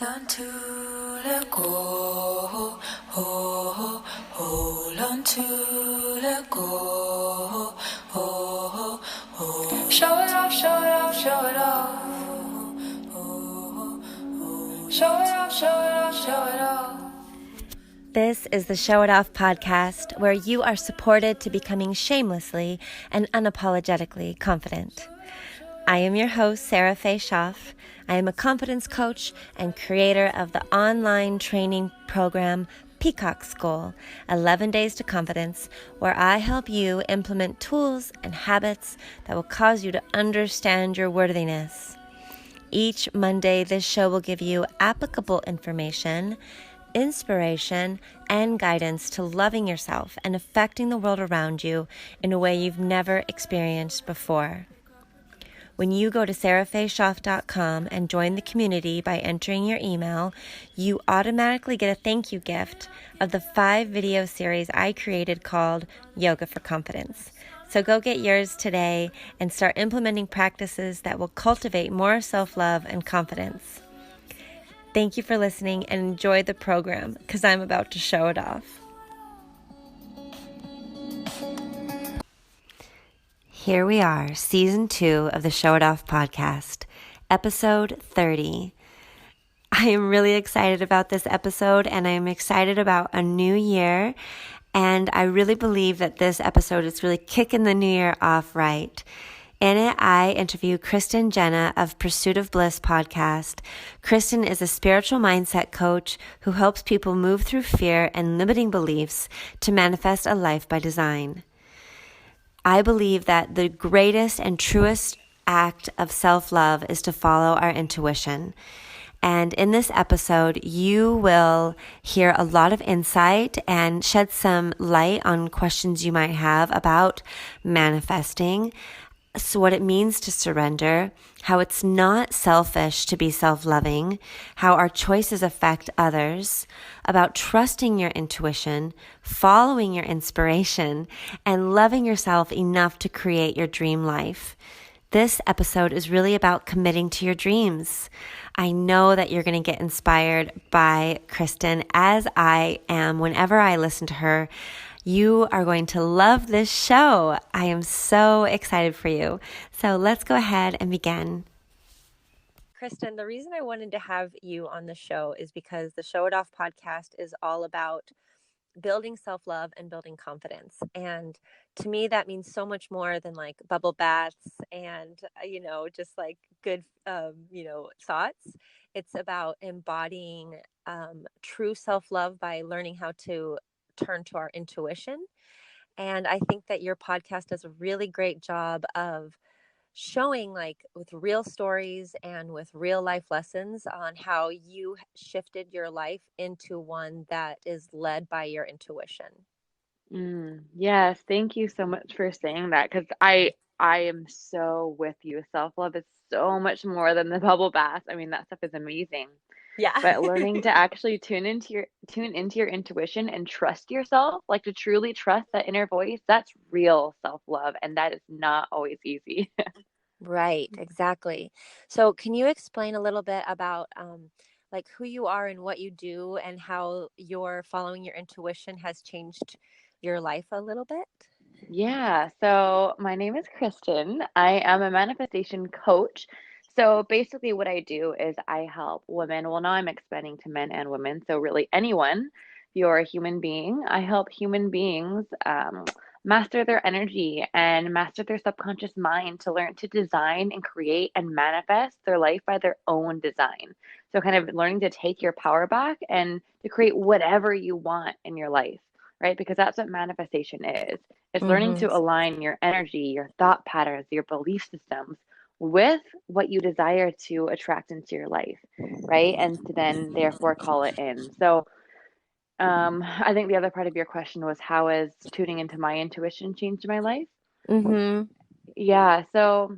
Learn to let go, hold on to let go, show it off, show it off, show it off, show it off, show it off, show it off. This is the Show It Off podcast, where you are supported to becoming shamelessly and unapologetically confident. I am your host, Sarah Faye Schaff. I am a confidence coach and creator of the online training program Peacock School, 11 Days to Confidence, where I help you implement tools and habits that will cause you to understand your worthiness. Each Monday, this show will give you applicable information, inspiration, and guidance to loving yourself and affecting the world around you in a way you've never experienced before. When you go to sarahfayshoff.com and join the community by entering your email, you automatically get a thank you gift of the 5 video series I created called Yoga for Confidence. So go get yours today and start implementing practices that will cultivate more self-love and confidence. Thank you for listening and enjoy the program, because I'm about to show it off. Here we are, Season 2 of the Show It Off podcast, Episode 30. I am really excited about this episode, and I'm excited about a new year, and I really believe that this episode is really kicking the new year off right. In it, I interview Kristen Jenna of Pursuit of Bliss podcast. Kristen is a spiritual mindset coach who helps people move through fear and limiting beliefs to manifest a life by design. I believe that the greatest and truest act of self-love is to follow our intuition. And in this episode, you will hear a lot of insight and shed some light on questions you might have about manifesting. So what it means to surrender, how it's not selfish to be self-loving, how our choices affect others, about trusting your intuition, following your inspiration, and loving yourself enough to create your dream life. This episode is really about committing to your dreams. I know that you're going to get inspired by Kristen, as I am whenever I listen to her. You are going to love this show. I am so excited for you. So let's go ahead and begin. Kristen, the reason I wanted to have you on the show is because the Show It Off podcast is all about building self-love and building confidence. And to me, that means so much more than like bubble baths and, just like good, thoughts. It's about embodying true self-love by learning how to turn to our intuition. And I think that your podcast does a really great job of showing, like, with real stories and with real life lessons on how you shifted your life into one that is led by your intuition. Yes, thank you so much for saying that, because I am so with you. Self-love is so much more than the bubble bath. I mean, that stuff is amazing. Yeah. But learning to actually tune into your intuition and trust yourself, like to truly trust that inner voice, that's real self-love, and that is not always easy. Right, exactly. So can you explain a little bit about like who you are and what you do and how your following your intuition has changed your life a little bit? Yeah, so my name is Kristen. I am a manifestation coach. So basically, what I do is I help women. Well, now I'm expanding to men and women. So, really, anyone, if you're a human being, I help human beings master their energy and master their subconscious mind to learn to design and create and manifest their life by their own design. So, kind of learning to take your power back and to create whatever you want in your life, right? Because that's what manifestation is. It's learning Mm-hmm. to align your energy, your thought patterns, your belief systems with what you desire to attract into your life, right? And to then therefore call it in. So, I think the other part of your question was, how has tuning into my intuition changed my life? Mm-hmm. Yeah, so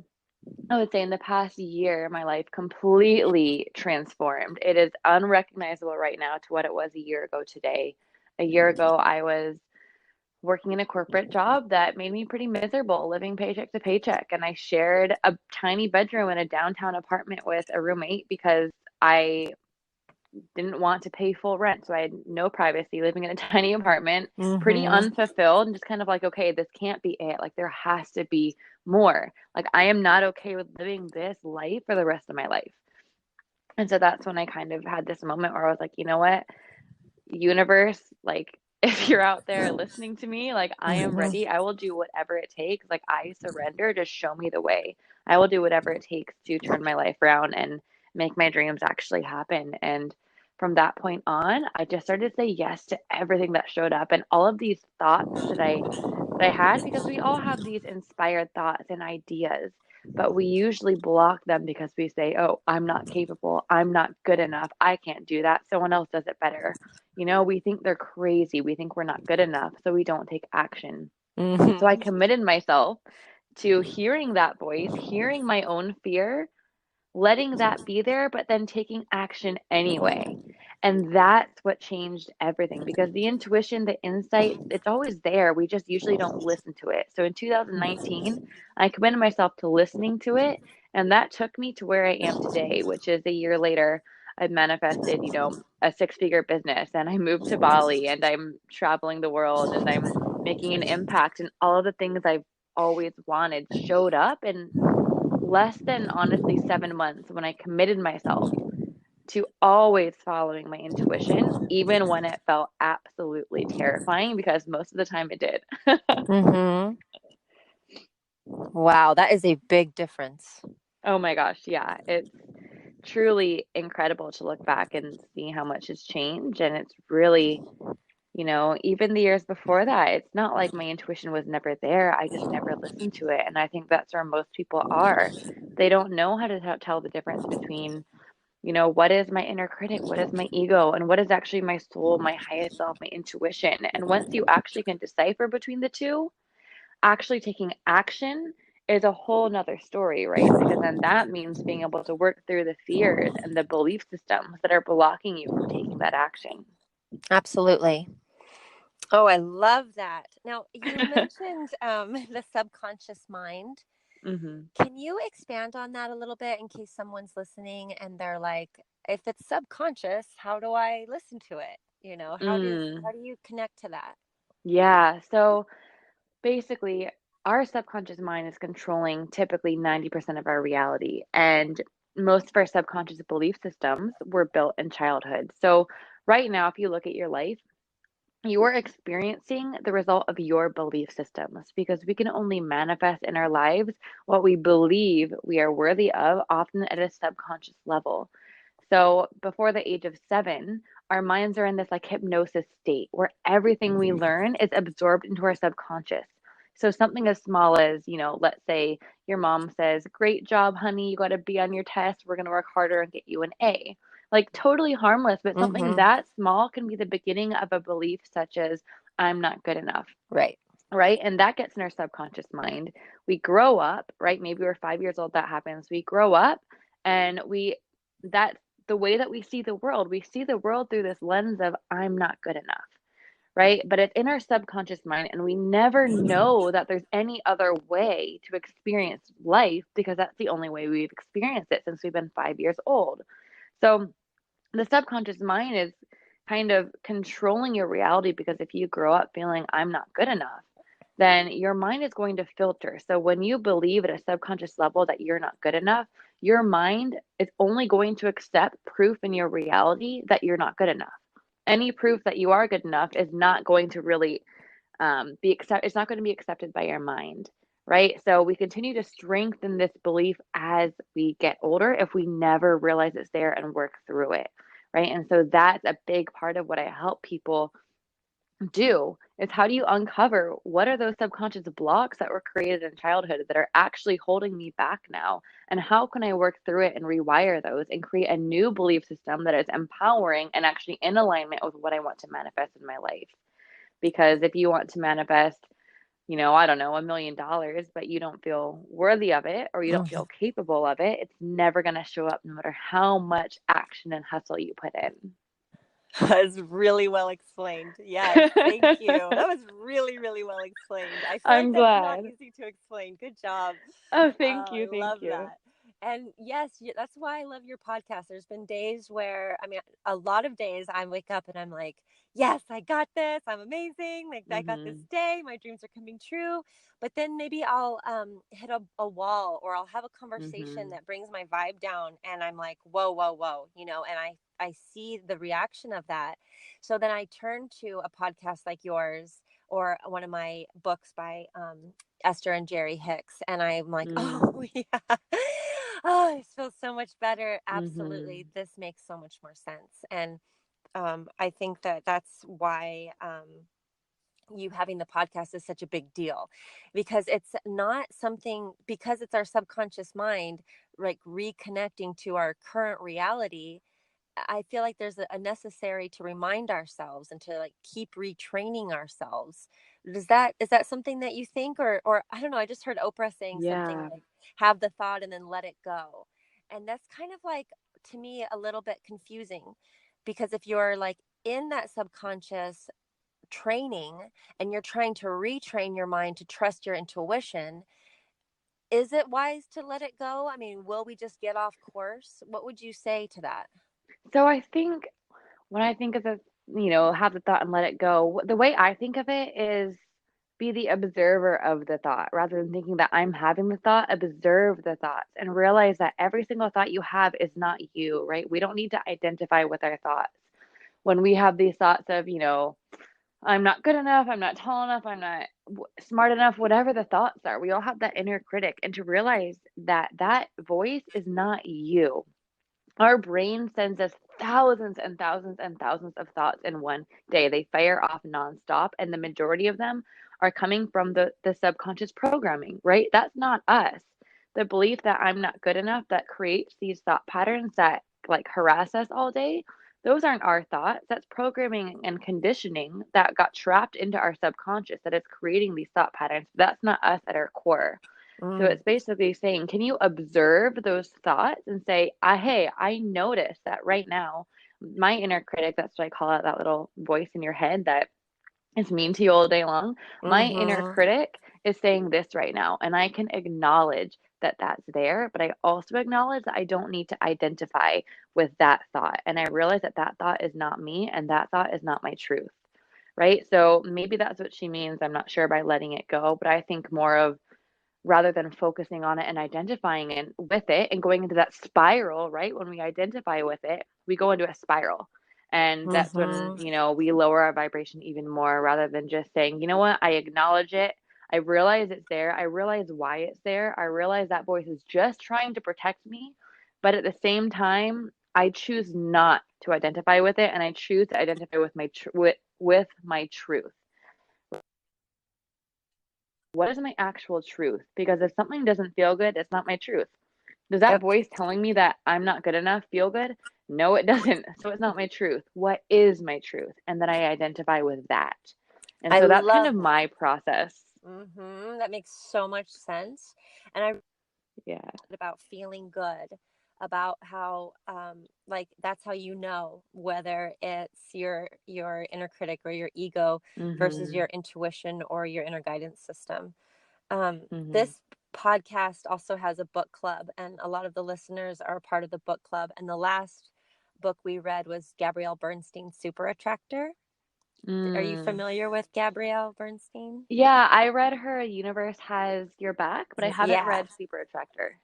I would say in the past year, my life completely transformed. It is unrecognizable right now to what it was a year ago today. A year ago, I was working in a corporate job that made me pretty miserable, living paycheck to paycheck. And I shared a tiny bedroom in a downtown apartment with a roommate because I didn't want to pay full rent. So I had no privacy, living in a tiny apartment, pretty Mm-hmm. unfulfilled, and just kind of like, okay, this can't be it. Like, there has to be more. Like, I am not okay with living this life for the rest of my life. And so that's when I kind of had this moment where I was like, you know what, universe, like, if you're out there listening to me, like, I am Mm-hmm. ready. I will do whatever it takes. Like, I surrender. Just show me the way. I will do whatever it takes to turn my life around and make my dreams actually happen. And from that point on, I just started to say yes to everything that showed up, and all of these thoughts that I had, because we all have these inspired thoughts and ideas, but we usually block them because we say, "Oh, I'm not capable. I'm not good enough. I can't do that. Someone else does it better." We think they're crazy. We think we're not good enough, so we don't take action. So I Mm-hmm. committed myself to hearing that voice, hearing my own fear, letting that be there, but then taking action anyway. And that's what changed everything, because the intuition, the insight, it's always there. We just usually don't listen to it. So in 2019, I committed myself to listening to it. And that took me to where I am today, which is a year later. I've manifested, a six-figure business, and I moved to Bali, and I'm traveling the world, and I'm making an impact, and all of the things I've always wanted showed up. And less than, honestly, 7 months, when I committed myself to always following my intuition, even when it felt absolutely terrifying, because most of the time it did. Mm-hmm. Wow, that is a big difference. Oh my gosh, yeah. It's truly incredible to look back and see how much has changed. And it's really, even the years before that, it's not like my intuition was never there. I just never listened to it. And I think that's where most people are. They don't know how to tell the difference between, what is my inner critic? What is my ego? And what is actually my soul, my highest self, my intuition? And once you actually can decipher between the two, actually taking action is a whole nother story, right? Because then that means being able to work through the fears and the belief systems that are blocking you from taking that action. Absolutely. Oh, I love that. Now, you mentioned the subconscious mind. hmm Can you expand on that a little bit in case someone's listening and they're like, if it's subconscious, how do I listen to it? How Mm, do you connect to that? yeah. So basically, our subconscious mind is controlling typically 90% of our reality. And most of our subconscious belief systems were built in childhood. So, right now, if you look at your life, you are experiencing the result of your belief systems, because we can only manifest in our lives what we believe we are worthy of, often at a subconscious level. So before the age of 7, our minds are in this like hypnosis state where everything we learn is absorbed into our subconscious. So something as small as, let's say your mom says, "Great job, honey. You got a B on your test. We're going to work harder and get you an A." Like, totally harmless, but something Mm-hmm. that small can be the beginning of a belief such as, "I'm not good enough." Right. Right? And that gets in our subconscious mind. We grow up, right? Maybe we're 5 years old, that happens. We grow up, and that's the way that we see the world. We see the world through this lens of, "I'm not good enough." Right? But it's in our subconscious mind, and we never know that there's any other way to experience life, because that's the only way we've experienced it since we've been 5 years old. So the subconscious mind is kind of controlling your reality, because if you grow up feeling, "I'm not good enough," then your mind is going to filter. So when you believe at a subconscious level that you're not good enough, your mind is only going to accept proof in your reality that you're not good enough. Any proof that you are good enough is not going to really it's not going to be accepted by your mind, right? So we continue to strengthen this belief as we get older if we never realize it's there and work through it, right? And so that's a big part of what I help people do, is how do you uncover what are those subconscious blocks that were created in childhood that are actually holding me back now, and how can I work through it and rewire those and create a new belief system that is empowering and actually in alignment with what I want to manifest in my life. Because if you want to manifest, I don't know, $1 million, but you don't feel worthy of it, or you don't Mm-hmm. feel capable of it, it's never going to show up no matter how much action and hustle you put in. That's really well explained. Yes, thank you. That was really, really well explained. I feel like I'm that's not glad. easy to explain. Good job. Oh, thank I you. Thank love you. that. And yes, that's why I love your podcast. There's been days where, I mean, a lot of days I wake up and I'm like, yes, I got this. I'm amazing. Like, I got this Mm-hmm. day. My dreams are coming true. But then maybe I'll hit a wall, or I'll have a conversation Mm-hmm. that brings my vibe down. And I'm like, whoa, whoa, whoa, and I see the reaction of that. So then I turn to a podcast like yours, or one of my books by Esther and Jerry Hicks. And I'm like, oh, yeah. Oh, it feels so much better. Mm-hmm. Absolutely. This makes so much more sense. And I think that that's why you having the podcast is such a big deal, because it's not something, because it's our subconscious mind, like reconnecting to our current reality. I feel like there's a necessary to remind ourselves and to like keep retraining ourselves. Is that something that you think, or I don't know, I just heard Oprah saying something Yeah. like have the thought and then let it go. And that's kind of like, to me, a little bit confusing, because if you're like in that subconscious training and you're trying to retrain your mind to trust your intuition, is it wise to let it go? I mean, will we just get off course? What would you say to that? So I think when I think of the, have the thought and let it go, the way I think of it is be the observer of the thought rather than thinking that I'm having the thought. Observe the thoughts and realize that every single thought you have is not you, right? We don't need to identify with our thoughts. When we have these thoughts of, I'm not good enough, I'm not tall enough, I'm not smart enough, whatever the thoughts are, we all have that inner critic. And to realize that that voice is not you. Our brain sends us thousands and thousands and thousands of thoughts in one day. They fire off nonstop, and the majority of them are coming from the subconscious programming, right? That's not us. The belief that I'm not good enough that creates these thought patterns that like harass us all day, those aren't our thoughts. That's programming and conditioning that got trapped into our subconscious that is creating these thought patterns. That's not us at our core. So Mm. it's basically saying, can you observe those thoughts and say, hey, I notice that right now, my inner critic, that's what I call it, that little voice in your head that is mean to you all day long. My inner Mm-hmm. critic is saying this right now, and I can acknowledge that that's there, but I also acknowledge that I don't need to identify with that thought. And I realize that that thought is not me, and that thought is not my truth. Right. So maybe that's what she means. I'm not sure by letting it go, but I think more of rather than focusing on it and identifying with it and going into that spiral, right? When we identify with it, we go into a spiral. And that's when, Mm-hmm. we lower our vibration even more rather than just saying, you know what, I acknowledge it. I realize it's there. I realize why it's there. I realize that voice is just trying to protect me. But at the same time, I choose not to identify with it, and I choose to identify with with my truth. What is my actual truth? Because if something doesn't feel good, it's not my truth. Does that Yep. voice telling me that I'm not good enough feel good? No, it doesn't. So it's not my truth. What is my truth? And then I identify with that. And I so that's kind love of that. my process. Mm-hmm. That makes so much sense. And I Yeah. about feeling good, about how like that's how you know whether it's your inner critic or your ego versus Mhm. your intuition or your inner guidance system. um, Mhm. this podcast also has a book club, and a lot of the listeners are part of the book club, and the last book we read was Gabrielle Bernstein's Super Attractor. Are you Mm. familiar with Gabrielle Bernstein? Yeah, I read her Universe Has Your Back, but I haven't Yeah. read Super Attractor.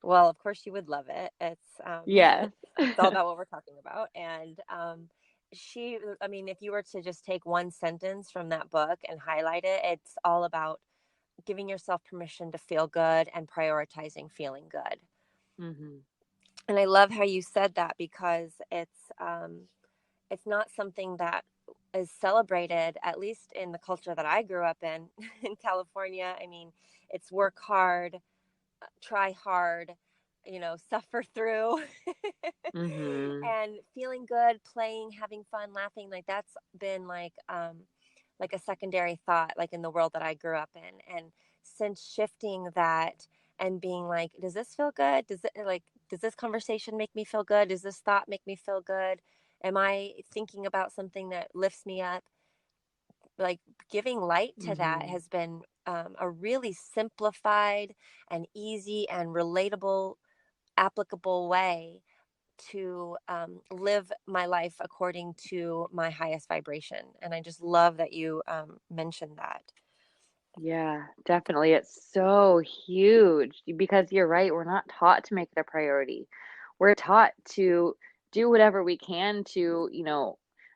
Well, of course you would love it. It's Yes. it's all about what we're talking about. And I mean, if you were to just take one sentence from that book and highlight it, it's all about giving yourself permission to feel good and prioritizing feeling good. Mhm. And I love how you said that, because it's not something that is celebrated, at least in the culture that I grew up in in California. I mean, it's work hard, try hard, suffer through, Mhm. and feeling good, playing, having fun, laughing. Like that's been like a secondary thought, like in the world that I grew up in. And since shifting that and being like, does this feel good? Does this conversation make me feel good? Does this thought make me feel good? Am I thinking about something that lifts me up? Like giving light to that Mhm. has been a really simplified and easy and relatable. applicable way to live my life according to my highest vibration. And I just love that you mentioned that. Yeah, definitely. It's so huge because you're right. We're not taught to make it a priority. We're taught to do whatever we can to,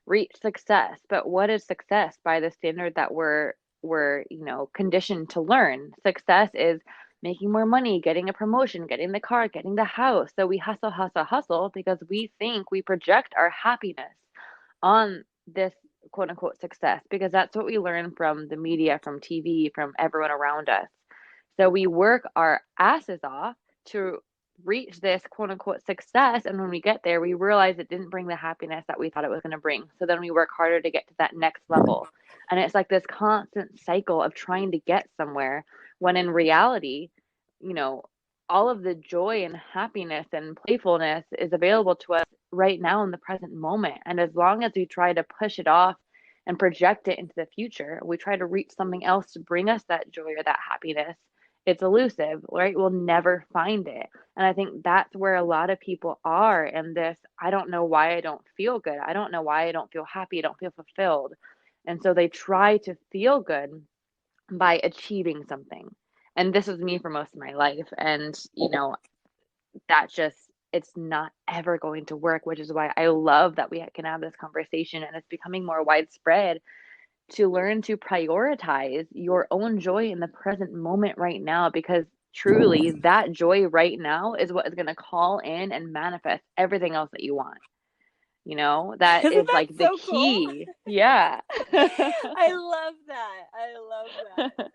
reach success. But what is success by the standard that we're conditioned to learn? Success is making more money, getting a promotion, getting the car, getting the house. So we hustle, hustle, hustle because we think we project our happiness on this quote unquote success because that's what we learn from the media, from TV, from everyone around us. So we work our asses off to reach this quote unquote success. And when we get there, we realize it didn't bring the happiness that we thought it was going to bring. So then we work harder to get to that next level. And it's like this constant cycle of trying to get somewhere when in reality, you know, all of the joy and happiness and playfulness is available to us right now in the present moment. And as long as we try to push it off and project it into the future, we try to reach something else to bring us that joy or that happiness, it's elusive, right? We'll never find it. And I think that's where a lot of people are in this. I don't know why I don't feel good. I don't know why I don't feel happy. I don't feel fulfilled. And so they try to feel good by achieving something. And this was me for most of my life. And, that just, it's not ever going to work, which is why I love that we can have this conversation and it's becoming more widespread to learn to prioritize your own joy in the present moment right now, because truly that joy right now is what is going to call in and manifest everything else that you want. That Isn't is that like the so cool? key. Yeah. I love that. I love that.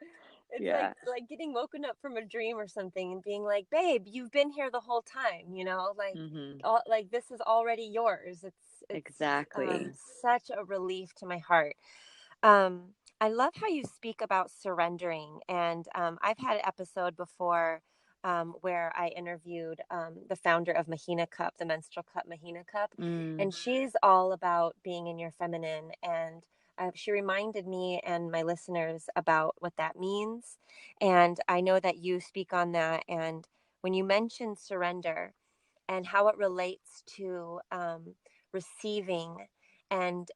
It's Yeah. like getting woken up from a dream or something and being like, "Babe, you've been here the whole time." Hmm. Like this is already yours. It's Exactly. such a relief to my heart. Um, I love how you speak about surrendering, and I've had an episode before where I interviewed the founder of Mahina Cup, the menstrual cup Mahina Cup, Mm, and she's all about being in your feminine. And she reminded me and my listeners about what that means. And I know that you speak on that. And when you mentioned surrender and how it relates to receiving and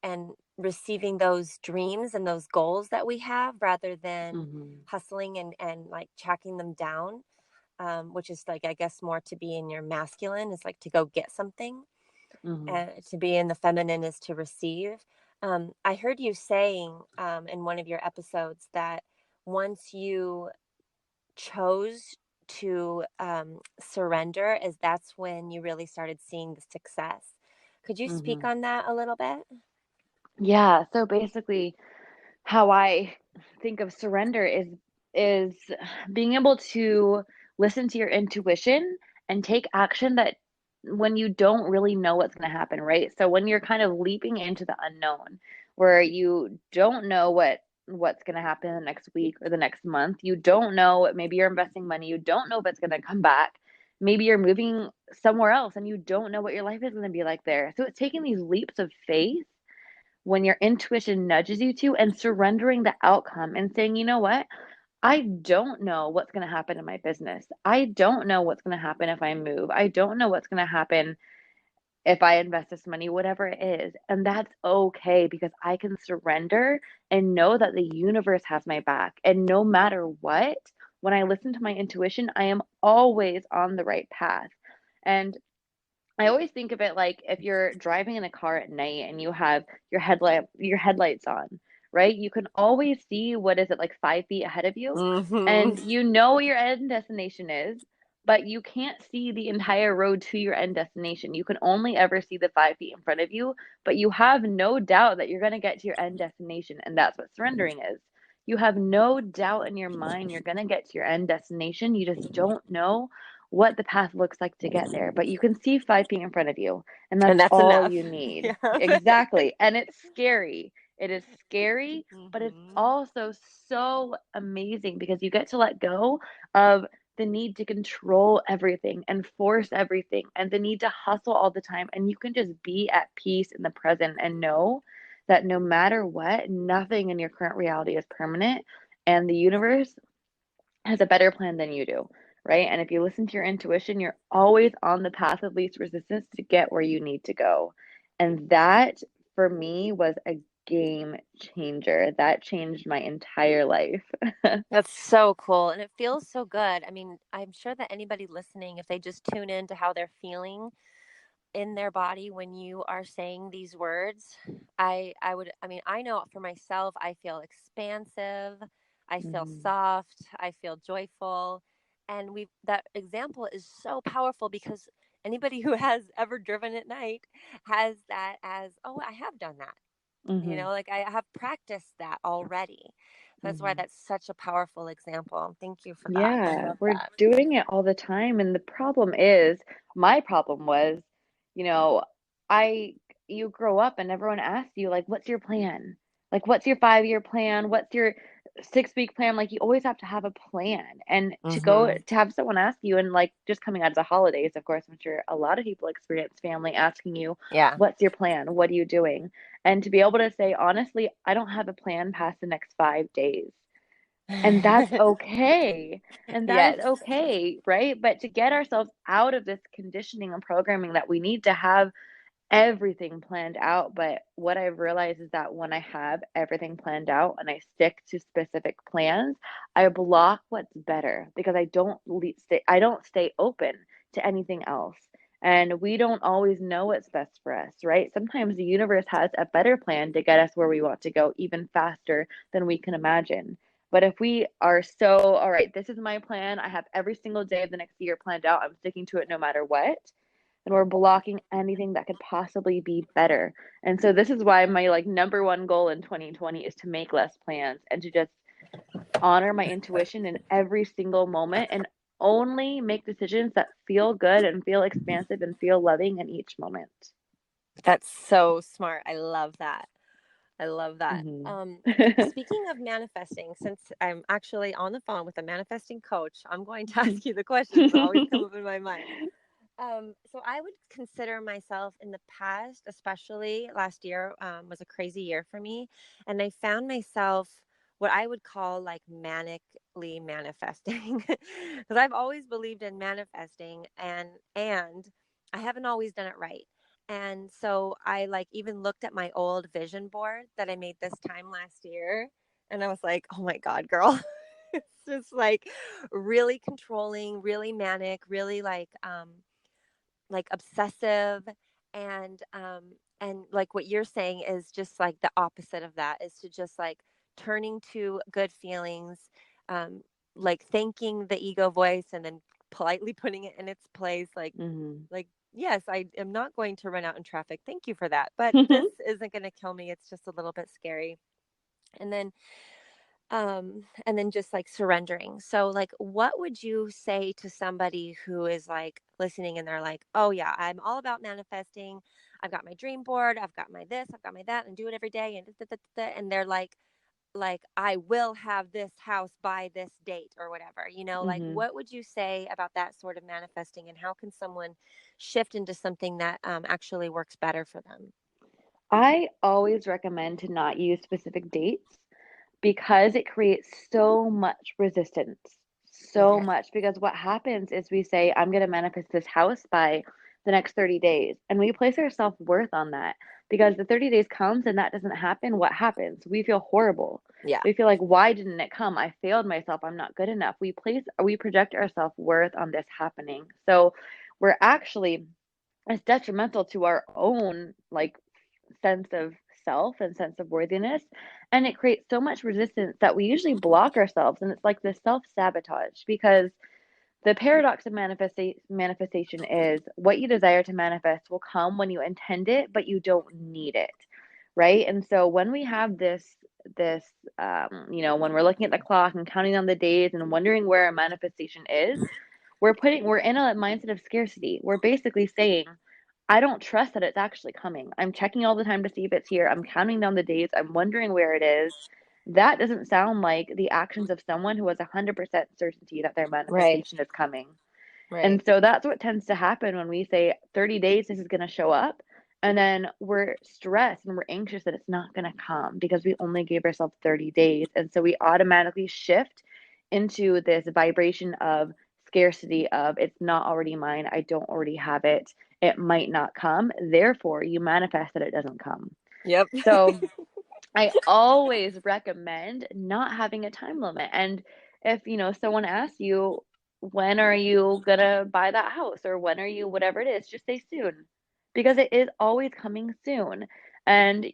receiving those dreams and those goals that we have rather than hmm. hustling and like tracking them down, which is like, I guess, more to be in your masculine is like to go get something, Hmm. and to be in the feminine is to receive. I heard you saying in one of your episodes that once you chose to surrender, is that's when you really started seeing the success. Could you speak Hmm. on that a little bit? Yeah. So basically, how I think of surrender is being able to listen to your intuition and take action that when you don't really know what's going to happen, right? So when you're kind of leaping into the unknown, where you don't know what's going to happen in the next week or the next month, you don't know, maybe you're investing money, you don't know if it's going to come back. Maybe you're moving somewhere else and you don't know what your life is going to be like there. So it's taking these leaps of faith when your intuition nudges you to, and surrendering the outcome and saying, you know what? I don't know what's going to happen in my business. I don't know what's going to happen if I move. I don't know what's going to happen if I invest this money, whatever it is. And that's okay because I can surrender and know that the universe has my back. And no matter what, when I listen to my intuition, I am always on the right path. And I always think of it like if you're driving in a car at night and you have your headlights on, right? You can always see what is it like 5 feet ahead of you, Mm-hmm. and you know where your end destination is, but you can't see the entire road to your end destination. You can only ever see the 5 feet in front of you, but you have no doubt that you're going to get to your end destination, and that's what surrendering is. You have no doubt in your mind you're going to get to your end destination. You just don't know what the path looks like to get there, but you can see 5 feet in front of you, and And that's that's all enough. you need. Yeah. Exactly. And it's scary. It is scary, but it's Mm-hmm. also so amazing because you get to let go of the need to control everything and force everything and the need to hustle all the time. And you can just be at peace in the present and know that no matter what, nothing in your current reality is permanent, and the universe has a better plan than you do. right? And if you listen to your intuition, you're always on the path of least resistance to get where you need to go. And that for me was a game changer. That changed my entire life. That's so cool. And it feels so good. I mean, I'm sure that anybody listening, if they just tune in to how they're feeling in their body when you are saying these words, I mean, I know for myself, I feel expansive, I feel Hmm. soft, I feel joyful. And that example is so powerful because anybody who has ever driven at night has that as, oh, I have done that. Hmm. Like I have practiced that already. That's why Hmm. that's such a powerful example. Thank you for that. I Yeah, love we're that. doing it all the time. And the problem is, my problem was, you know, I, you grow up and everyone asks you, like, what's your plan? Like, what's your 5-year plan? What's your 6-week plan? Like, you always have to have a plan. And to go Mm-hmm. to have someone ask you, and like just coming out of the holidays, of course, I'm sure a lot of people experience family asking you, Yeah. what's your plan? What are you doing? And to be able to say, honestly, I don't have a plan past the next 5 days. And that's okay. And that is Yes. okay, right? But to get ourselves out of this conditioning and programming that we need to have everything planned out. But what I've realized is that when I have everything planned out and I stick to specific plans, I block what's better because I don't stay open to anything else. And we don't always know what's best for us, right? Sometimes the universe has a better plan to get us where we want to go even faster than we can imagine. But if we are so, all right, this is my plan, I have every single day of the next year planned out, I'm sticking to it no matter what, and we're blocking anything that could possibly be better. And so this is why my like number one goal in 2020 is to make less plans and to just honor my intuition in every single moment and only make decisions that feel good and feel expansive and feel loving in each moment. That's so smart. I love that. I love that. Hmm. Speaking of manifesting, since I'm actually on the phone with a manifesting coach, I'm going to ask you the questions that always come up in my mind. So I would consider myself in the past, especially last year, was a crazy year for me. And I found myself what I would call like manically manifesting. Because I've always believed in manifesting and I haven't always done it right. And so I like even looked at my old vision board that I made this time last year. And I was like, oh my God, girl. It's just like really controlling, really manic, really like obsessive and like what you're saying is just like the opposite of that is to just like turning to good feelings, um like thanking the ego voice and then politely putting it in its place, Hmm. like yes, I am not going to run out in traffic, thank you for that, but this isn't going to kill me, it's just a little bit scary. And then and then just like surrendering. So like what would you say to somebody who is like listening and they're like, oh yeah, I'm all about manifesting, I've got my dream board, I've got my this, I've got my that, and do it every day, and da, da, da, da, and they're like I will have this house by this date or whatever, like Hmm. what would you say about that sort of manifesting, and how can someone shift into something that actually works better for them? I always recommend to not use specific dates because it creates so much resistance. So Okay. much. Because what happens is we say, I'm going to manifest this house by the next 30 days. And we place our self worth on that. Because the 30 days comes and that doesn't happen, what happens? We feel horrible. Yeah. We feel like, why didn't it come? I failed myself. I'm not good enough. We project our self worth on this happening. So we're actually, it's detrimental to our own like sense of self and sense of worthiness, and it creates so much resistance that we usually block ourselves, and it's like this self-sabotage because the paradox of manifestation is what you desire to manifest will come when you intend it but you don't need it, right? And so when we have this when we're looking at the clock and counting on the days and wondering where our manifestation is, we're in a mindset of scarcity. We're basically saying, I don't trust that it's actually coming. I'm checking all the time to see if it's here. I'm counting down the days. I'm wondering where it is. That doesn't sound like the actions of someone who has 100% certainty that their Right. manifestation is coming. Right. And so that's what tends to happen when we say 30 days, this is going to show up. And then we're stressed and we're anxious that it's not going to come because we only gave ourselves 30 days. And so we automatically shift into this vibration of scarcity of it's not already mine, I don't already have it, it might not come, therefore you manifest that it doesn't come. Yep. So I always recommend not having a time limit. And if, someone asks you, when are you gonna buy that house or when are you, whatever it is, just say soon because it is always coming soon. And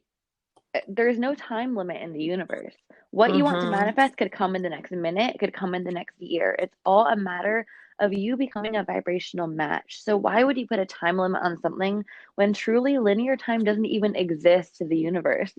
there's no time limit in the universe. What you want to Mm-hmm. manifest could come in the next minute, it could come in the next year. It's all a matter of you becoming a vibrational match. So why would you put a time limit on something when truly linear time doesn't even exist to the universe?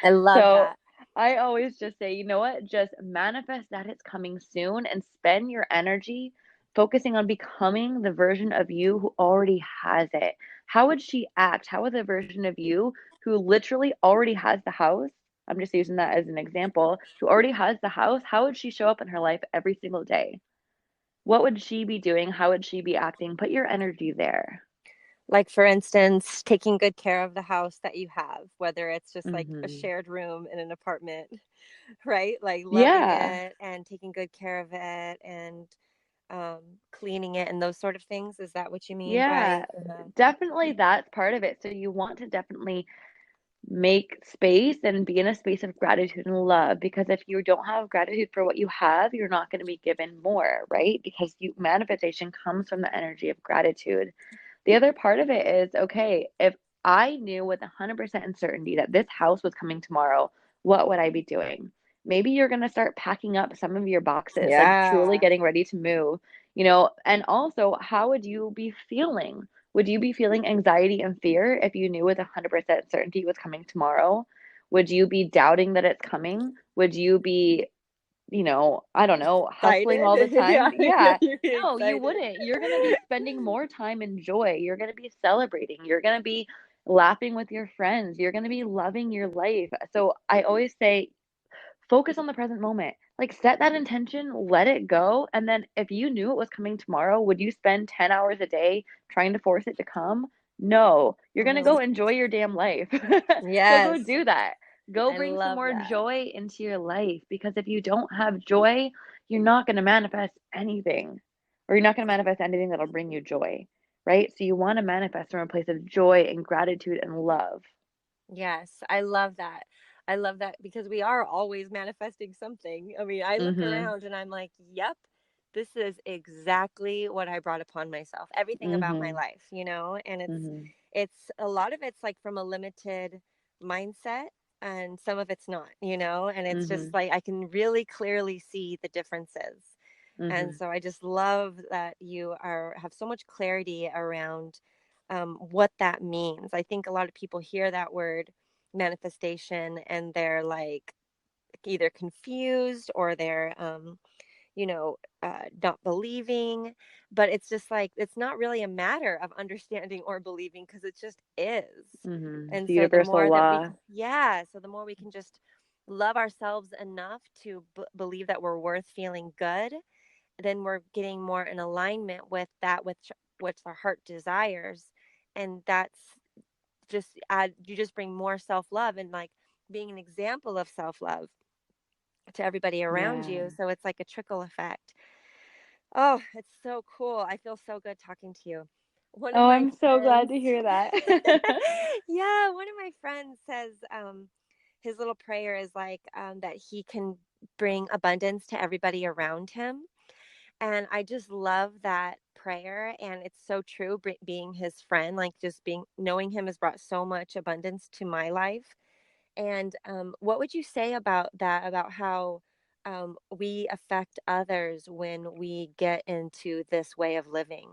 I love So that. I always just say, you know what? Just manifest that it's coming soon and spend your energy focusing on becoming the version of you who already has it. How would she act? How would the version of you who literally already has the house? I'm just using that as an example, who already has the house, how would she show up in her life every single day? What would she be doing? How would she be acting? Put your energy there. Like, for instance, taking good care of the house that you have, whether it's just like a Hmm. shared room in an apartment, right? Like loving Yeah. it and taking good care of it and cleaning it and those sort of things. Is that what you mean by Yeah. Definitely that's part of it. So you want to definitely make space and be in a space of gratitude and love because if you don't have gratitude for what you have, you're not going to be given more, right? Because manifestation comes from the energy of gratitude. The other part of it is okay, if I knew with 100% certainty that this house was coming tomorrow, what would I be doing? Maybe you're going to start packing up some of your boxes, like truly Yeah. getting ready to move, and also how would you be feeling? Would you be feeling anxiety and fear if you knew with 100% certainty it was coming tomorrow? Would you be doubting that it's coming? Would you be, I don't know, hustling Excited? all the time? Yeah, Yeah. you'd be No, you excited. wouldn't. You're going to be spending more time in joy. You're going to be celebrating. You're going to be laughing with your friends. You're going to be loving your life. So I always say, focus on the present moment. Like set that intention, let it go. And then if you knew it was coming tomorrow, would you spend 10 hours a day trying to force it to come? No, you're going to Hmm. go enjoy your damn life. So go Yes, do that. Go I bring some love more that. joy into your life because if you don't have joy, you're not going to manifest anything or you're not going to manifest anything that'll bring you joy, right? So you want to manifest from a place of joy and gratitude and love. Yes, I love that. I love that because we are always manifesting something. I mean, I look Mhm. around and I'm like, yep, this is exactly what I brought upon myself. Everything about my Mhm. life, and Mhm. it's a lot of it's like from a limited mindset and some of it's not, and it's just Mhm. like I can really clearly see the differences. And Mhm. so I just love that you have so much clarity around what that means. I think a lot of people hear that word manifestation and they're like either confused or they're not believing, but it's just like it's not really a matter of understanding or believing because it just is. Mhm. It's And a so the universal more that law. so the more we can just love ourselves enough to believe that we're worth feeling good, then we're getting more in alignment with that which our heart desires, and that's just add you just bring more self-love and like being an example of self-love to everybody around Yeah. you, so it's like a trickle effect. Oh, it's so cool. I feel so good talking to you. One of Oh, my I'm so glad friends to hear that. yeah, one of my friends says his little prayer is like that he can bring abundance to everybody around him. And I just love that prayer. And it's so true, being his friend, like just knowing him has brought so much abundance to my life. And what would you say about that, about how we affect others when we get into this way of living?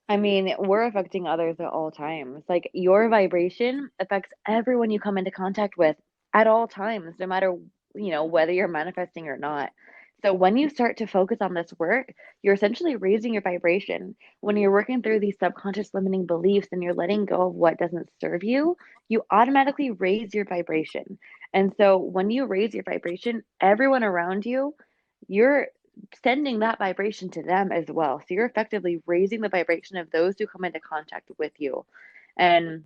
I mean, we're affecting others at all times. Like your vibration affects everyone you come into contact with at all times, no matter, whether you're manifesting or not. So when you start to focus on this work, you're essentially raising your vibration. When you're working through these subconscious limiting beliefs and you're letting go of what doesn't serve you, you automatically raise your vibration. And so when you raise your vibration, everyone around you, you're sending that vibration to them as well. So you're effectively raising the vibration of those who come into contact with you. And,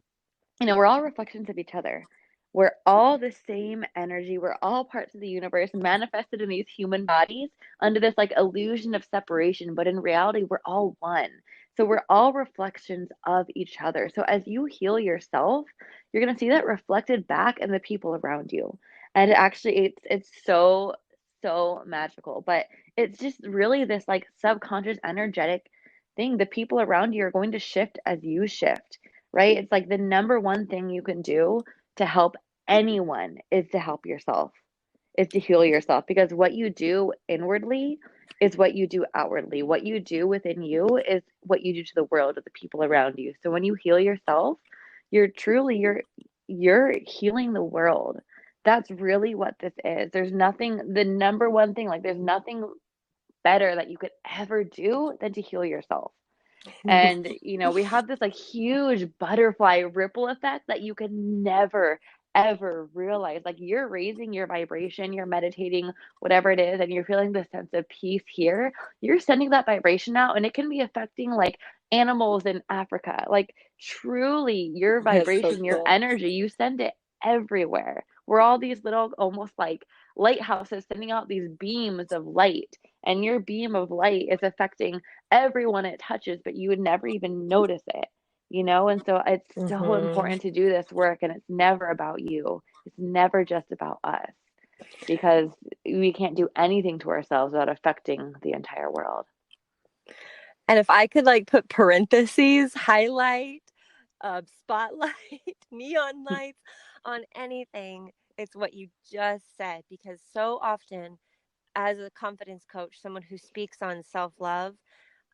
we're all reflections of each other. We're all the same energy. We're all parts of the universe manifested in these human bodies under this like illusion of separation. But in reality, we're all one. So we're all reflections of each other. So as you heal yourself, you're going to see that reflected back in the people around you. And it's so magical. But it's just really this like subconscious energetic thing. The people around you are going to shift as you shift, right? It's like the number one thing you can do to help anyone is to help yourself, is to heal yourself, because what you do inwardly is what you do outwardly. What you do within you is what you do to the world, to the people around you. So when you heal yourself, you're healing the world. That's really what this is. There's nothing, the number one thing, like there's nothing better that you could ever do than to heal yourself. And, we have this like huge butterfly ripple effect that you can never, ever realize. Like you're raising your vibration, you're meditating, whatever it is, and you're feeling the sense of peace here. You're sending that vibration out, and it can be affecting like animals in Africa. Like truly, your That's so vibration, your cool. energy, you send it everywhere. We're all these little, almost like lighthouses sending out these beams of light. And your beam of light is affecting everyone it touches, but you would never even notice it. And so it's so Hmm. important to do this work, and it's never about you. It's never just about us, because we can't do anything to ourselves without affecting the entire world. And if I could like put parentheses, highlight, spotlight, neon lights on anything, it's what you just said. Because so often, as a confidence coach, someone who speaks on self love,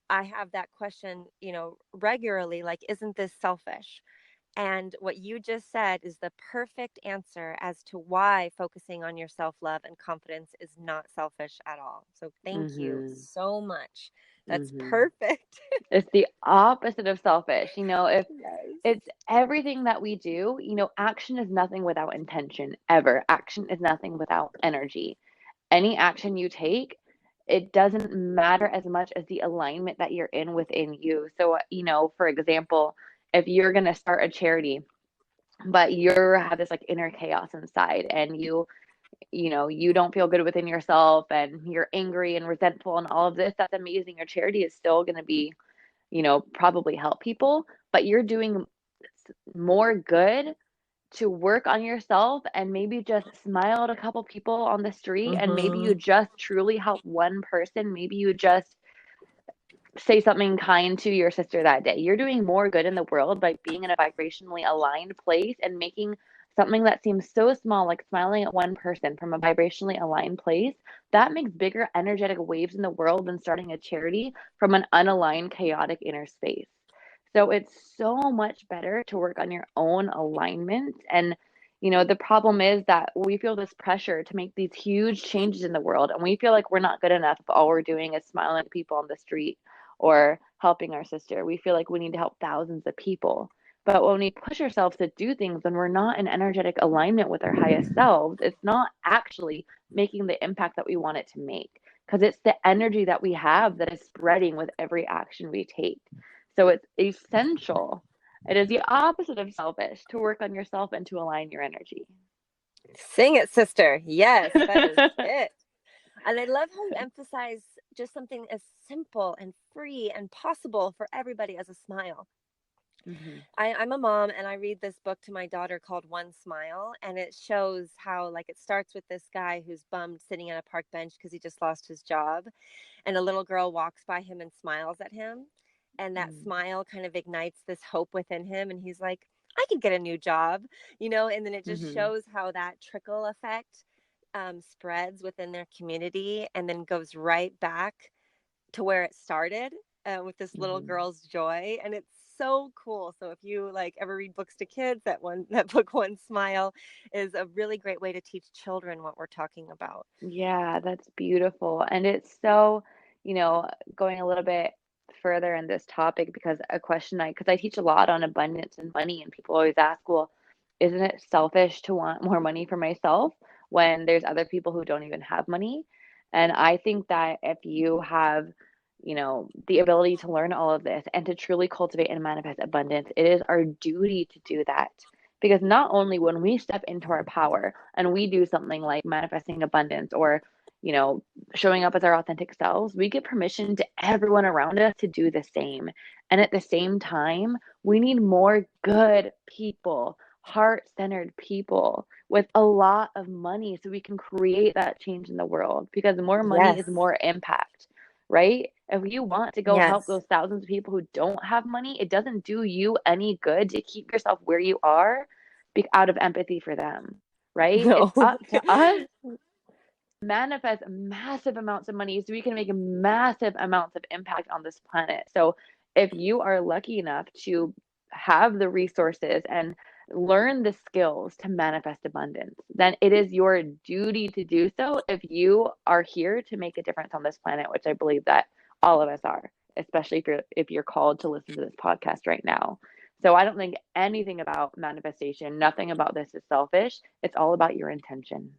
I have that question, regularly, like, isn't this selfish? And what you just said is the perfect answer as to why focusing on your self love and confidence is not selfish at all. So thank you Mhm. so much. That's Mhm. perfect. It's the opposite of selfish. If Yes. it's everything that we do, action is nothing without intention ever. Action is nothing without energy. Any action you take, it doesn't matter as much as the alignment that you're in within you. So, for example, if you're going to start a charity, but you have this like inner chaos inside, and you don't feel good within yourself, and you're angry and resentful and all of this, that's amazing. Your charity is still going to be, probably help people, but you're doing more good to work on yourself and maybe just smile at a couple people on the street, and maybe you Mm-hmm. just truly help one person. Maybe you just say something kind to your sister that day. You're doing more good in the world by being in a vibrationally aligned place and making something that seems so small, like smiling at one person from a vibrationally aligned place. That makes bigger energetic waves in the world than starting a charity from an unaligned, chaotic inner space. So it's so much better to work on your own alignment. And, the problem is that we feel this pressure to make these huge changes in the world. And we feel like we're not good enough if all we're doing is smiling at people on the street or helping our sister. We feel like we need to help thousands of people. But when we push ourselves to do things and we're not in energetic alignment with our highest selves, it's not actually making the impact that we want it to make, because it's the energy that we have that is spreading with every action we take. So it's essential. It is the opposite of selfish to work on yourself and to align your energy. Sing it, sister. Yes, that is it. And I love how you emphasize just something as simple and free and possible for everybody as a smile. Mhm. I'm a mom, and I read this book to my daughter called One Smile, and it shows how, like, it starts with this guy who's bummed sitting on a park bench because he just lost his job, and a little girl walks by him and smiles at him, and that Mhm. smile kind of ignites this hope within him, and he's like, I could get a new job, and then it just Mhm. shows how that trickle effect spreads within their community and then goes right back to where it started, with this little Mhm. girl's joy, and it's so cool. So if you like ever read books to kids, that book One Smile is a really great way to teach children what we're talking about. Yeah, that's beautiful. And it's so, you know, going a little bit further in this topic, because because I teach a lot on abundance and money, and people always ask, well, isn't it selfish to want more money for myself when there's other people who don't even have money? And I think that if you have, the ability to learn all of this and to truly cultivate and manifest abundance, it is our duty to do that. Because not only when we step into our power and we do something like manifesting abundance or, you know, showing up as our authentic selves, we give permission to everyone around us to do the same. And at the same time, we need more good people, heart-centered people with a lot of money so we can create that change in the world, because more money is Yes. more impact, right? If you want to go help Yes. those thousands of people who don't have money, it doesn't do you any good to keep yourself where you are out of empathy for them, right? No. It's up to us manifest massive amounts of money so we can make massive amounts of impact on this planet. So if you are lucky enough to have the resources and learn the skills to manifest abundance, then it is your duty to do so if you are here to make a difference on this planet, which I believe that all of us are, especially if you're called to listen to this podcast right now. So I don't think anything about manifestation, nothing about this is selfish. It's all about your intention.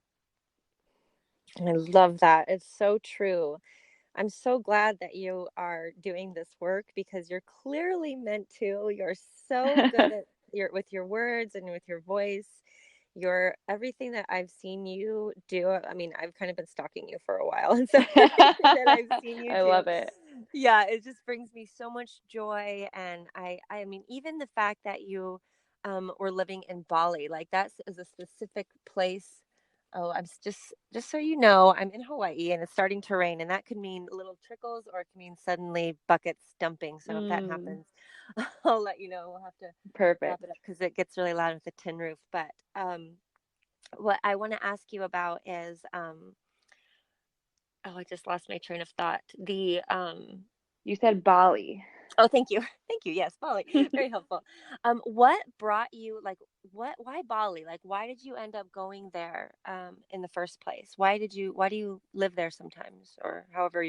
I love that. It's so true. I'm so glad that you are doing this work because you're clearly meant to. You're so good at with your words and with your voice. You're everything that I've seen you do. I mean, I've kind of been stalking you for a while, and so everything that I've seen you I do, love it. yeah, it just brings me so much joy. And I mean, even the fact that you were living in Bali, like that is a specific place. Oh, just so you know, I'm in Hawaii and it's starting to rain, and that could mean little trickles or it could mean suddenly buckets dumping. So if that Mm, happens, I'll let you know. We'll have to wrap perfect. it up because it gets really loud with the tin roof. But what I want to ask you about is oh, I just lost my train of thought. The You said Bali. oh, thank you. Thank you. Yes, Bali. Very helpful. What brought you, like, why Bali? Like, why did you end up going there in the first place? Why do you live there sometimes, or however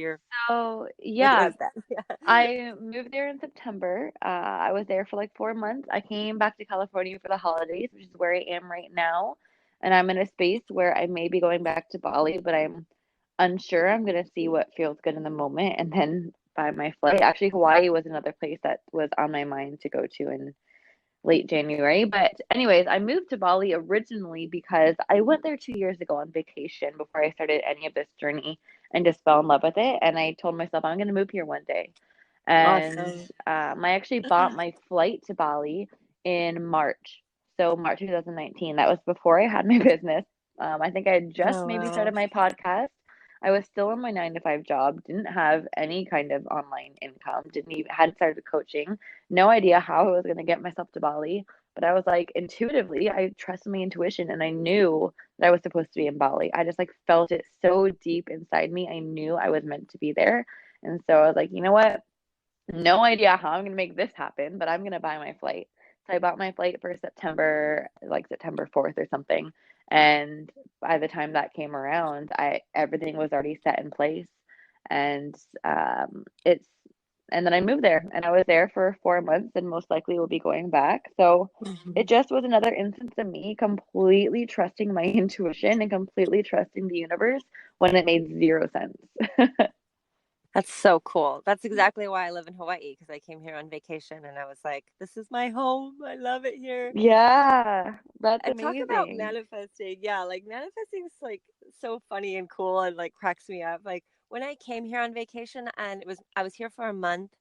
So, it yeah, is that? Yeah. I moved there in September. I was there for like 4 months. I came back to California for the holidays, which is where I am right now. And I'm in a space where I may be going back to Bali, but I'm unsure. I'm going to see what feels good in the moment and then buy my flight. Actually, Hawaii was another place that was on my mind to go to in late January. But anyways, I moved to Bali originally because I went there 2 years ago on vacation before I started any of this journey and just fell in love with it. And I told myself I'm going to move here one day. And Awesome. I actually bought my flight to Bali in March. So March 2019. That was before I had my business. I think I had just Oh maybe wow. started my podcast. I was still in my 9 to 5 job, didn't have any kind of online income, didn't even hadn't started coaching, no idea how I was going to get myself to Bali. But I was like, intuitively, I trusted my intuition and I knew that I was supposed to be in Bali. I just like felt it so deep inside me. I knew I was meant to be there. And so I was like, you know what? No idea how I'm going to make this happen, but I'm going to buy my flight. So I bought my flight for September, like September 4th or something. And by the time that came around, I everything was already set in place. And it's and then I moved there and I was there for 4 months and most likely will be going back. So it Mhm. just was another instance of me completely trusting my intuition and completely trusting the universe when it made zero sense. That's so cool. That's exactly why I live in Hawaii because I came here on vacation and I was like, this is my home. I love it here. Yeah, that's And talk about amazing. manifesting. Yeah, like manifesting is like so funny and cool and like cracks me up. Like when I came here on vacation and I was here for a month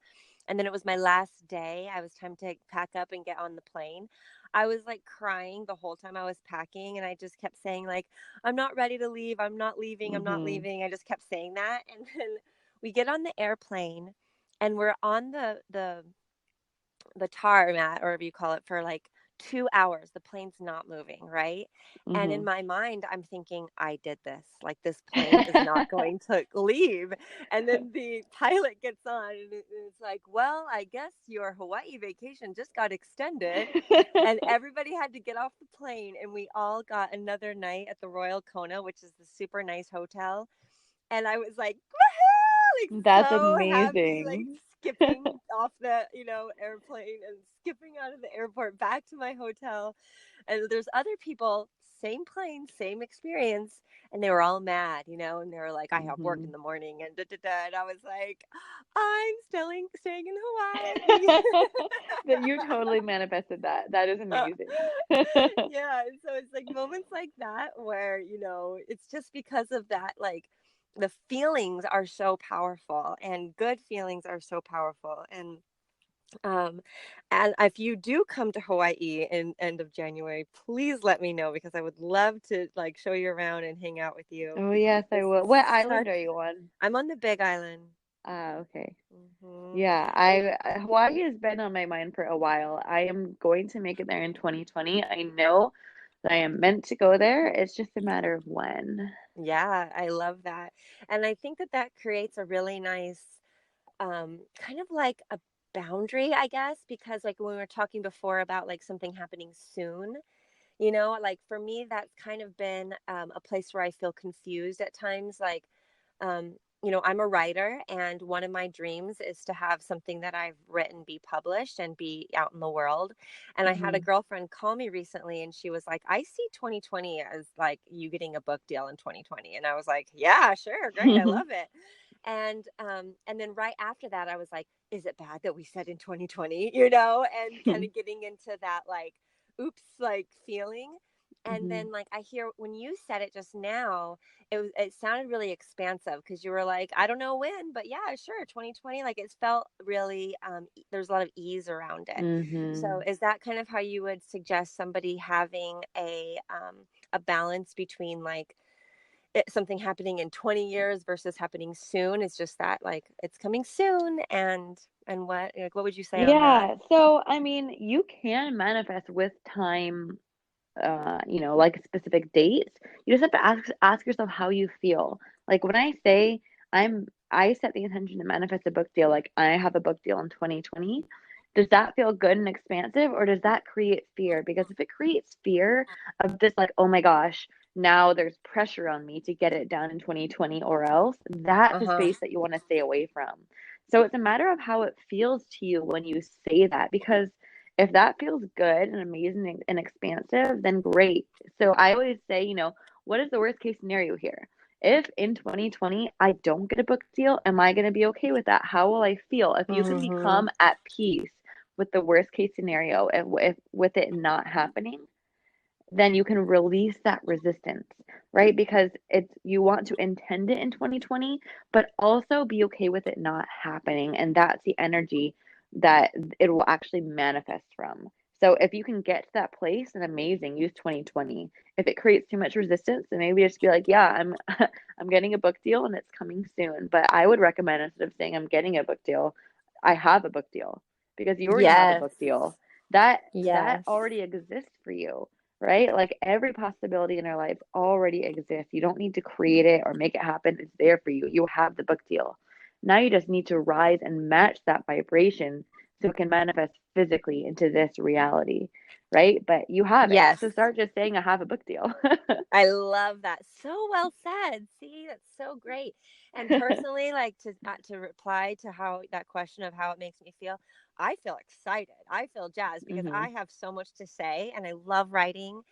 and then it was my last day. I was time to pack up and get on the plane. I was like crying the whole time I was packing and I just kept saying like I'm not ready to leave. I'm not leaving. I'm not Hmm. leaving. I just kept saying that and then we get on the airplane and we're on the tarmac or whatever you call it for like 2 hours. The plane's not moving, right? And in Hmm. my mind, I'm thinking, I did this. Like this plane is not going to leave. And then the pilot gets on and it's like, well, I guess your Hawaii vacation just got extended. And everybody had to get off the plane, and we all got another night at the Royal Kona, which is the super nice hotel. And I was like, woohoo! Like That's so happy, like amazing. skipping off the, airplane and skipping out of the airport back to my hotel. And there's other people, same plane, same experience, and they were all mad, and they were like, I have work in Mhm. the morning and da da da. And I was like, I'm still staying in Hawaii. That you totally manifested that. That is amazing. Yeah. And so it's like moments like that where, it's just because of that, like the feelings are so powerful and good feelings are so powerful. Um, and if you do come to Hawaii in end of January, please let me know because I would love to like show you around and hang out with you. Oh, yes, I It's will. What such, island are you on? I'm on the Big Island. Ah, okay. Hmm. Yeah, Hawaii has been on my mind for a while. I am going to make it there in 2020. I know that I am meant to go there. It's just a matter of when. Yeah, I love that. And I think that that creates a really nice, kind of like a boundary, I guess, because like when we were talking before about like something happening soon, like for me, that's kind of been a place where I feel confused at times. Like, I'm a writer, and one of my dreams is to have something that I've written be published and be out in the world. And I had a Hmm. girlfriend call me recently, and she was like, I see 2020 as like you getting a book deal in 2020. And I was like, yeah, sure, great, I love it. And then right after that, I was like, is it bad that we said in 2020, and kind of getting into that like, oops, like feeling. And Hmm. then like I hear when you said it just now, it sounded really expansive because you were like, I don't know when, but yeah, sure, 2020. Like it felt really there's a lot of ease around it. So Hmm. is that kind of how you would suggest somebody having a balance between like something happening in 20 years versus happening soon? It's just that like it's coming soon, and what would you say on that? Yeah, so I mean, you can manifest with time, like specific dates. You just have to ask yourself how you feel. Like when I say I set the intention to manifest a book deal, like I have a book deal in 2020, does that feel good and expansive, or does that create fear? Because if it creates fear of this, like, oh my gosh, now there's pressure on me to get it done in 2020 or else, that's a Uh-huh. space that you want to stay away from. So it's a matter of how it feels to you when you say that, because if that feels good and amazing and expansive, then great. So I always say, what is the worst case scenario here? If in 2020 I don't get a book deal, am I going to be okay with that? How will I feel? If you can Mm-hmm. become at peace with the worst case scenario and with it not happening, then you can release that resistance, right? Because it's you want to intend it in 2020, but also be okay with it not happening. And that's the energy that it will actually manifest from. So if you can get to that place, then amazing, use 2020. If it creates too much resistance, then maybe just be like, yeah, I'm I'm getting a book deal and it's coming soon. But I would recommend instead of saying I'm getting a book deal, I have a book deal because you already have a Yes. book deal. That Yes. already exists for you, right? Like every possibility in our life already exists. You don't need to create it or make it happen. It's there for you. You have the book deal. Now you just need to rise and match that vibration so it can manifest physically into this reality, right? But you have it. Yes. So start just saying, I have a book deal. I love that. So well said. See, that's so great. And personally, like to reply to how that question of how it makes me feel, I feel excited. I feel jazzed because Hmm. I have so much to say and I love writing,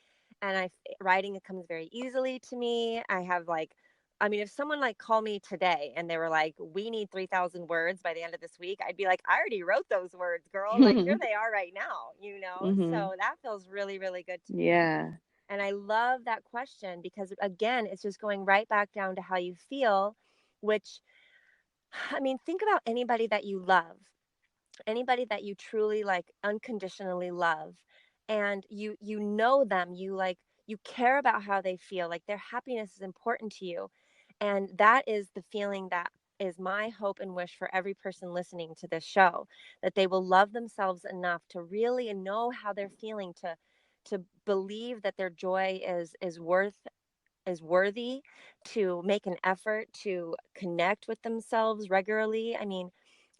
and writing it comes very easily to me. I have like, I mean, if someone like called me today and they were like, "We need 3,000 words by the end of this week," I'd be like, "I already wrote those words, girl. Like here they are right now." Hmm. So that feels really, really good to me. Yeah. And I love that question because, again, it's just going right back down to how you feel, which, I mean, think about anybody that you love, anybody that you truly like unconditionally love, and you know them, you like, you care about how they feel, like their happiness is important to you. And that is the feeling that is my hope and wish for every person listening to this show, that they will love themselves enough to really know how they're feeling, to believe that their joy is worthy, to make an effort to connect with themselves regularly. I mean,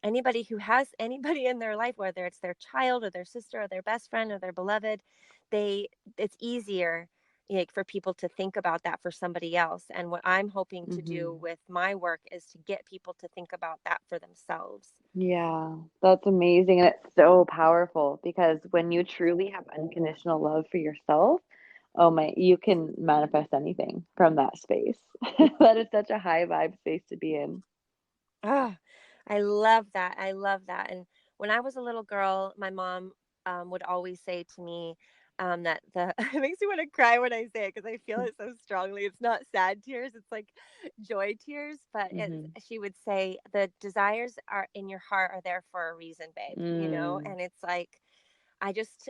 anybody who has anybody in their life, whether it's their child or their sister or their best friend or their beloved, they it's easier like for people to think about that for somebody else. And what I'm hoping to do Mm-hmm. with my work is to get people to think about that for themselves. Yeah, that's amazing. And it's so powerful because when you truly have unconditional love for yourself, oh my, you can manifest anything from that space. That is such a high vibe space to be in. Oh, I love that. I love that. And when I was a little girl, my mom would always say to me that the it makes me want to cry when I say it because I feel it so strongly. It's not sad tears; it's like joy tears. But Mm-hmm. she would say the desires are in your heart are there for a reason, babe. You know, Mm, and it's like I just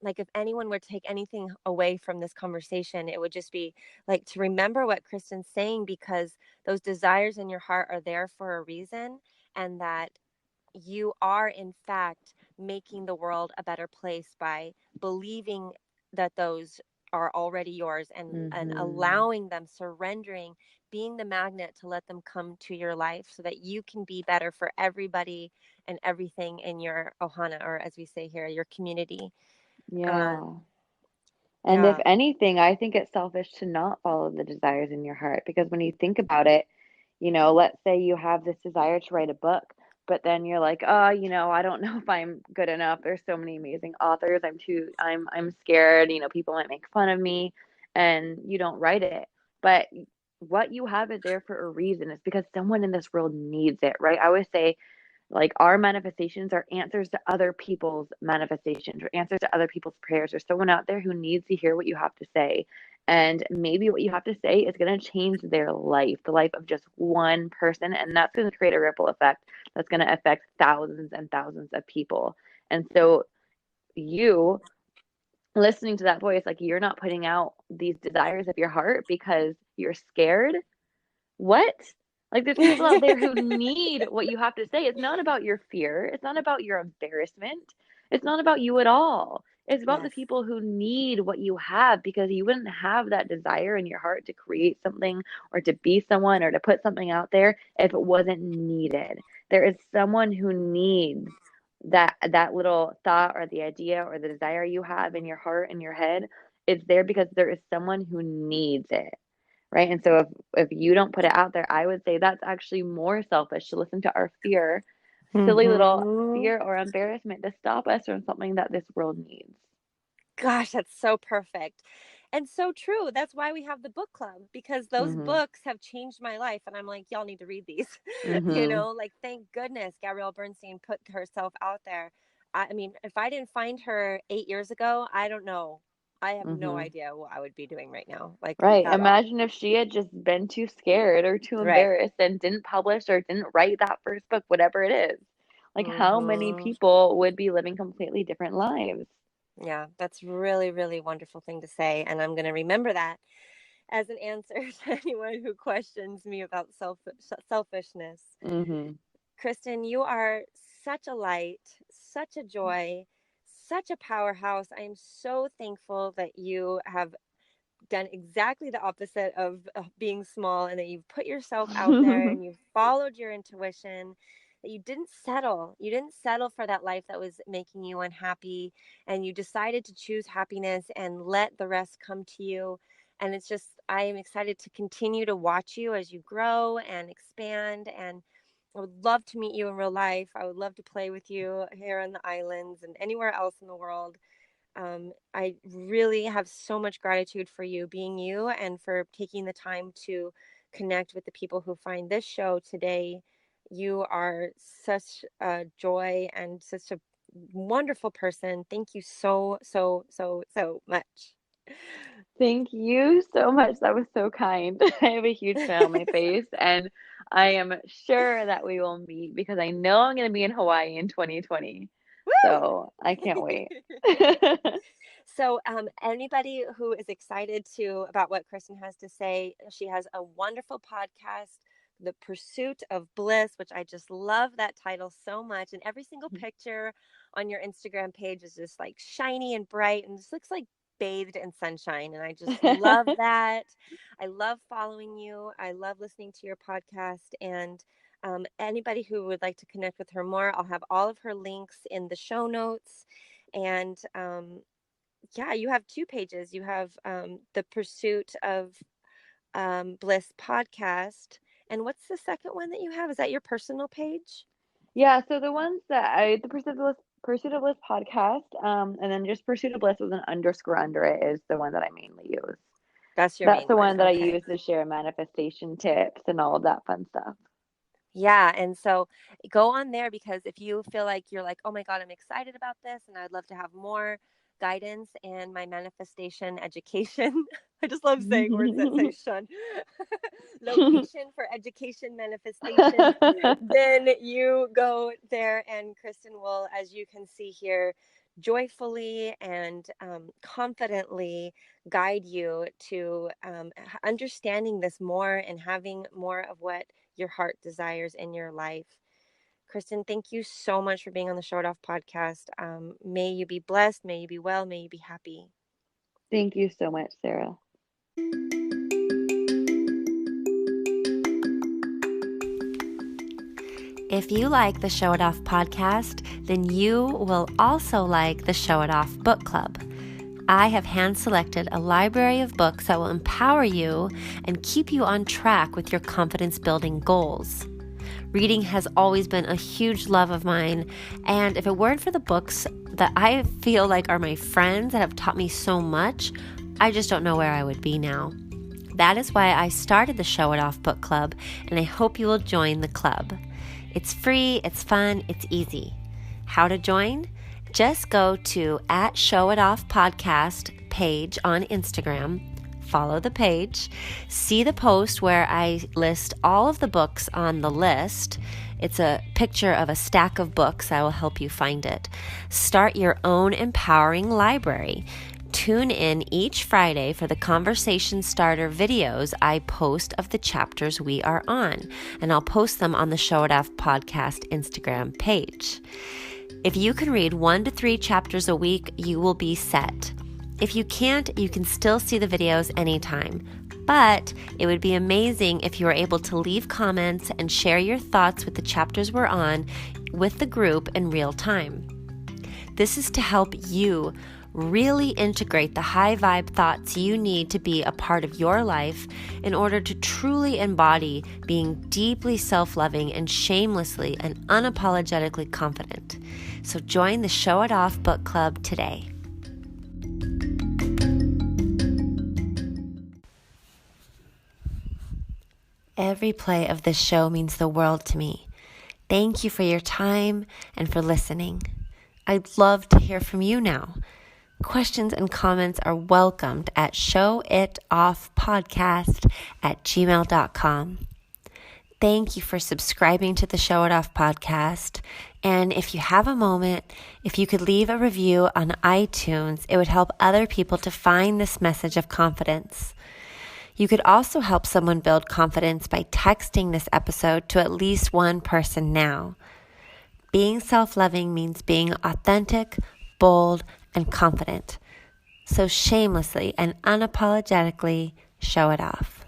like if anyone would take anything away from this conversation, it would just be like to remember what Kristen's saying because those desires in your heart are there for a reason, and that you are in fact making the world a better place by believing that those are already yours and mm-hmm. allowing them, surrendering, being the magnet to let them come to your life so that you can be better for everybody and everything in your ohana, or as we say here, your community. um Yeah. And if yeah. anything, I think it's selfish to not follow the desires in your heart because when you think about it, let's say you have this desire to write a book, but then you're like, oh, I don't know if I'm good enough. There's so many amazing authors. I'm scared, people might make fun of me, and you don't write it. But what you have is there for a reason. It's because someone in this world needs it, right? I always say like our manifestations are answers to other people's manifestations or answers to other people's prayers. There's someone out there who needs to hear what you have to say. And maybe what you have to say is going to change their life, the life of just one person. And that's going to create a ripple effect that's going to affect thousands and thousands of people. And so you listening to that voice, like you're not putting out these desires of your heart because you're scared. What? Like, there's people out there who need what you have to say. It's not about your fear. It's not about your embarrassment. It's not about you at all. It's about the Yes. people who need what you have because you wouldn't have that desire in your heart to create something or to be someone or to put something out there if it wasn't needed. There is someone who needs that little thought or the idea or the desire you have in your heart and your head. It's there because there is someone who needs it, right? And so if you don't put it out there, I would say that's actually more selfish to listen to our fear, silly little Hmm. fear or embarrassment to stop us from something that this world needs. Gosh, that's so perfect and so true. That's why we have the book club, because those Mhm. books have changed my life. And I'm like, y'all need to read these. Mhm. Like, thank goodness Gabrielle Bernstein put herself out there. I mean, if I didn't find her 8 years ago, I don't know. I have no Mhm. idea what I would be doing right now, like Right. at all. Imagine if she had just been too scared or too Right. embarrassed and didn't publish or didn't write that first book, whatever it is. Like how many Hmm. people would be living completely different lives? Yeah, that's really, really wonderful thing to say. And I'm going to remember that as an answer to anyone who questions me about selfishness. Mhm. Kristen, you are such a light, such a joy, such a powerhouse. I am so thankful that you have done exactly the opposite of being small, and that you've put yourself out there and you've followed your intuition, that you didn't settle. You didn't settle for that life that was making you unhappy, and you decided to choose happiness and let the rest come to you. And it's just, I am excited to continue to watch you as you grow and expand. And I would love to meet you in real life. I would love to play with you here on the islands and anywhere else in the world. I really have so much gratitude for you being you and for taking the time to connect with the people who find this show today. You are such a joy and such a wonderful person. Thank you so, so, so, so much. Thank you so much. That was so kind. I have a huge smile on my face, and I am sure that we will meet because I know I'm going to be in Hawaii in 2020. Woo! So I can't wait. So, anybody who is excited to about what Kristen has to say, she has a wonderful podcast, The Pursuit of Bliss, which I just love that title so much. And every single picture on your Instagram page is just like shiny and bright and just looks like bathed in sunshine. And I just love that. I love following you. I love listening to your podcast. And anybody who would like to connect with her more, I'll have all of her links in the show notes. And yeah, you have two pages. You have the Pursuit of Bliss podcast. And what's the second one that you have? Is that your personal page? Yeah, so the ones that the Pursuit of Bliss podcast, and then just Pursuit of Bliss with an underscore under it is the one that I mainly use. That's your That's main the one. one that I Okay. use to share manifestation tips and all of that fun stuff. Yeah. And so go on there, because if you feel like you're like, oh my God, I'm excited about this and I'd love to have more guidance and my manifestation education. I just love saying words that say shun. Location for education manifestation. Then you go there, and Kristen will, as you can see here, joyfully and confidently guide you to understanding this more and having more of what your heart desires in your life. Kristen, thank you so much for being on the Show It Off podcast. May you be blessed, may you be well, may you be happy. Thank you so much, Sarah. If you like the Show It Off podcast, then you will also like the Show It Off book club. I have hand-selected a library of books that will empower you and keep you on track with your confidence-building goals. Reading has always been a huge love of mine, and if it weren't for the books that I feel like are my friends that have taught me so much, I just don't know where I would be now. That is why I started the Show It Off book club, and I hope you will join the club. It's free, it's fun, it's easy. How to join? Just go to @ShowItOffPodcast page on Instagram, follow the page, see the post where I list all of the books on the list. It's a picture of a stack of books. I will help you find it. Start your own empowering library. Tune in each Friday for the conversation starter videos I post of the chapters we are on, and I'll post them on the Show It Off podcast Instagram page. If you can read 1 to 3 chapters a week, you will be set. If you can't, you can still see the videos anytime. But it would be amazing if you were able to leave comments and share your thoughts with the chapters we're on with the group in real time. This is to help you really integrate the high vibe thoughts you need to be a part of your life in order to truly embody being deeply self-loving and shamelessly and unapologetically confident. So join the Show It Off book club today. Every play of this show means the world to me. Thank you for your time and for listening. I'd love to hear from you now. Questions and comments are welcomed at showitoffpodcast@gmail.com. Thank you for subscribing to the Show It Off podcast. And if you have a moment, if you could leave a review on iTunes, it would help other people to find this message of confidence. You could also help someone build confidence by texting this episode to at least one person now. Being self-loving means being authentic, bold, and confident. So shamelessly and unapologetically show it off.